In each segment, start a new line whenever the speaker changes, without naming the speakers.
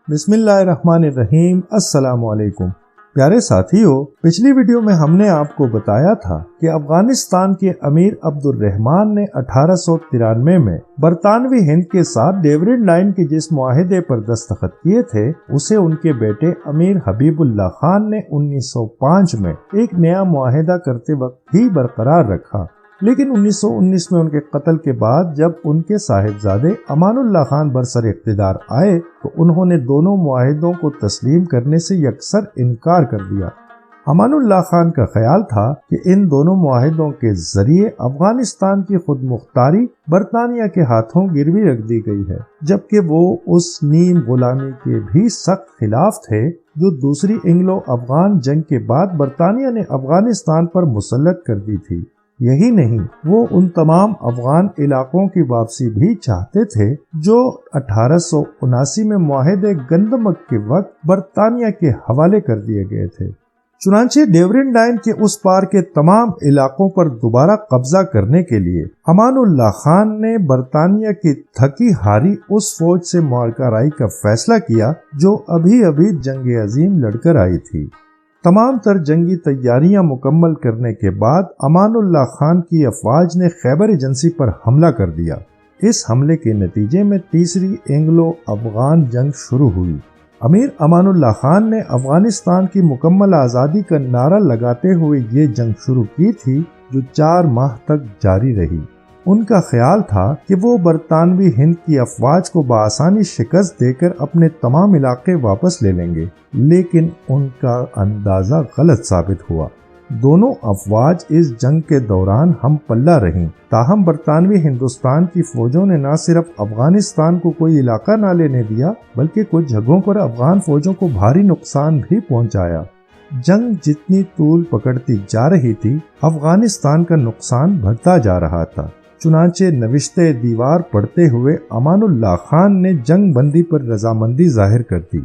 بسم اللہ الرحمن الرحیم۔ السلام علیکم پیارے ساتھیو، پچھلی ویڈیو میں ہم نے آپ کو بتایا تھا کہ افغانستان کے امیر عبد الرحمن نے 1893 میں برطانوی ہند کے ساتھ ڈیورنڈ لائن کے جس معاہدے پر دستخط کیے تھے اسے ان کے بیٹے امیر حبیب اللہ خان نے 1905 میں ایک نیا معاہدہ کرتے وقت بھی برقرار رکھا، لیکن 1919 میں ان کے قتل کے بعد جب ان کے صاحبزادے امان اللہ خان برسر اقتدار آئے تو انہوں نے دونوں معاہدوں کو تسلیم کرنے سے یکسر انکار کر دیا۔ امان اللہ خان کا خیال تھا کہ ان دونوں معاہدوں کے ذریعے افغانستان کی خود مختاری برطانیہ کے ہاتھوں گروی رکھ دی گئی ہے، جبکہ وہ اس نیم غلامی کے بھی سخت خلاف تھے جو دوسری انگلو افغان جنگ کے بعد برطانیہ نے افغانستان پر مسلط کر دی تھی۔ یہی نہیں، وہ ان تمام افغان علاقوں کی واپسی بھی چاہتے تھے جو 1879 میں معاہدے گندمک کے وقت برطانیہ کے حوالے کر دیے گئے تھے۔ چنانچہ ڈیورنڈ لائن کے اس پار کے تمام علاقوں پر دوبارہ قبضہ کرنے کے لیے امان اللہ خان نے برطانیہ کی تھکی ہاری اس فوج سے معرکہ رائی کا فیصلہ کیا جو ابھی جنگ عظیم لڑ کر آئی تھی۔ تمام تر جنگی تیاریاں مکمل کرنے کے بعد امان اللہ خان کی افواج نے خیبر ایجنسی پر حملہ کر دیا۔ اس حملے کے نتیجے میں تیسری انگلو افغان جنگ شروع ہوئی۔ امیر امان اللہ خان نے افغانستان کی مکمل آزادی کا نعرہ لگاتے ہوئے یہ جنگ شروع کی تھی جو 4 ماہ تک جاری رہی۔ ان کا خیال تھا کہ وہ برطانوی ہند کی افواج کو بآسانی شکست دے کر اپنے تمام علاقے واپس لے لیں گے، لیکن ان کا اندازہ غلط ثابت ہوا۔ دونوں افواج اس جنگ کے دوران ہم پلہ رہیں، تاہم برطانوی ہندوستان کی فوجوں نے نہ صرف افغانستان کو کوئی علاقہ نہ لینے دیا بلکہ کچھ جگہوں پر افغان فوجوں کو بھاری نقصان بھی پہنچایا۔ جنگ جتنی طول پکڑتی جا رہی تھی، افغانستان کا نقصان بڑھتا جا رہا تھا۔ چنانچہ نوشتے دیوار پڑھتے ہوئے امان اللہ خان نے جنگ بندی پر رضامندی ظاہر کر دی۔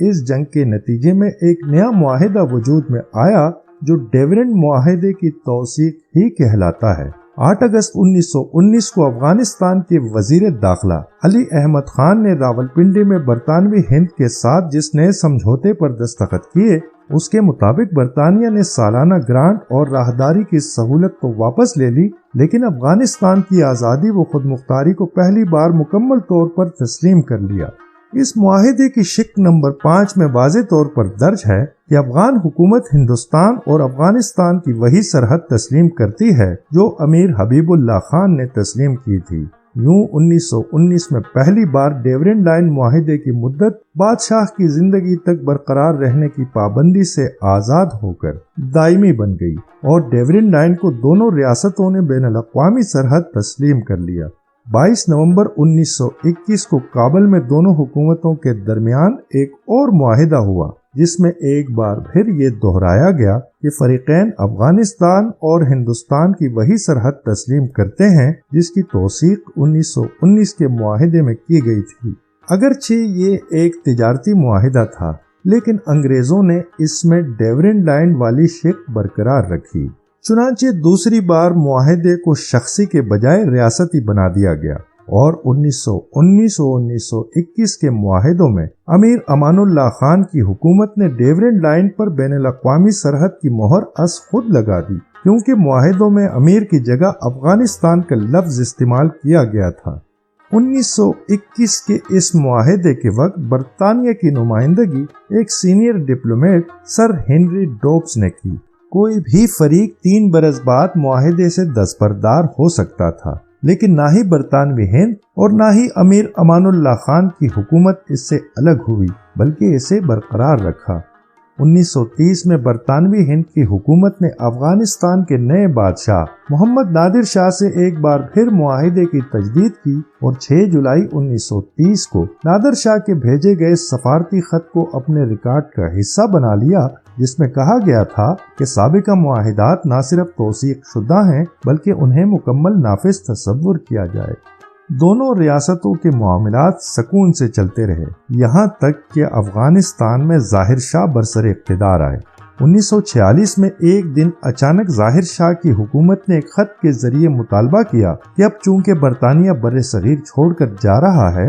اس جنگ کے نتیجے میں ایک نیا معاہدہ وجود میں آیا جو ڈیورنڈ معاہدے کی توثیق ہی کہلاتا ہے۔ 8 اگست 1919 کو افغانستان کے وزیر داخلہ علی احمد خان نے راولپنڈی میں برطانوی ہند کے ساتھ جس نئے سمجھوتے پر دستخط کیے اس کے مطابق برطانیہ نے سالانہ گرانٹ اور راہداری کی سہولت تو واپس لے لی، لیکن افغانستان کی آزادی و خود مختاری کو پہلی بار مکمل طور پر تسلیم کر لیا۔ اس معاہدے کی شق نمبر 5 میں واضح طور پر درج ہے کہ افغان حکومت ہندوستان اور افغانستان کی وہی سرحد تسلیم کرتی ہے جو امیر حبیب اللہ خان نے تسلیم کی تھی۔ یوں 1919 میں پہلی بار ڈیورنڈ لائن معاہدے کی مدت بادشاہ کی زندگی تک برقرار رہنے کی پابندی سے آزاد ہو کر دائمی بن گئی اور ڈیورنڈ لائن کو دونوں ریاستوں نے بین الاقوامی سرحد تسلیم کر لیا۔ 22 نومبر 1921 کو کابل میں دونوں حکومتوں کے درمیان ایک اور معاہدہ ہوا جس میں ایک بار پھر یہ دہرایا گیا کہ فریقین افغانستان اور ہندوستان کی وہی سرحد تسلیم کرتے ہیں جس کی توثیق 1919 کے معاہدے میں کی گئی تھی۔ اگرچہ یہ ایک تجارتی معاہدہ تھا لیکن انگریزوں نے اس میں ڈیورنڈ لائن والی شق برقرار رکھی۔ چنانچہ دوسری بار معاہدے کو شخصی کے بجائے ریاستی بنا دیا گیا اور 1919 اور 1921 کے معاہدوں میں امیر امان اللہ خان کی حکومت نے ڈیورنڈ لائن پر بین الاقوامی سرحد کی مہر از خود لگا دی، کیونکہ معاہدوں میں امیر کی جگہ افغانستان کا لفظ استعمال کیا گیا تھا۔ 1921 کے اس معاہدے کے وقت برطانیہ کی نمائندگی ایک سینئر ڈپلومیٹ سر ہنری ڈوبس نے کی۔ کوئی بھی فریق 3 برس بعد معاہدے سے دستبردار ہو سکتا تھا، لیکن نہ ہی برطانوی ہند اور نہ ہی امیر امان اللہ خان کی حکومت اس سے الگ ہوئی بلکہ اسے برقرار رکھا۔ 1930 میں برطانوی ہند کی حکومت نے افغانستان کے نئے بادشاہ محمد نادر شاہ سے ایک بار پھر معاہدے کی تجدید کی اور 6 جولائی 1930 کو نادر شاہ کے بھیجے گئے سفارتی خط کو اپنے ریکارڈ کا حصہ بنا لیا جس میں کہا گیا تھا کہ سابقہ معاہدات نہ صرف توثیق شدہ ہیں بلکہ انہیں مکمل نافذ تصور کیا جائے۔ دونوں ریاستوں کے معاملات سکون سے چلتے رہے یہاں تک کہ افغانستان میں ظاہر شاہ برسر اقتدار آئے۔ 1946 میں ایک دن اچانک ظاہر شاہ کی حکومت نے ایک خط کے ذریعے مطالبہ کیا کہ اب چونکہ برطانیہ بر صغیر چھوڑ کر جا رہا ہے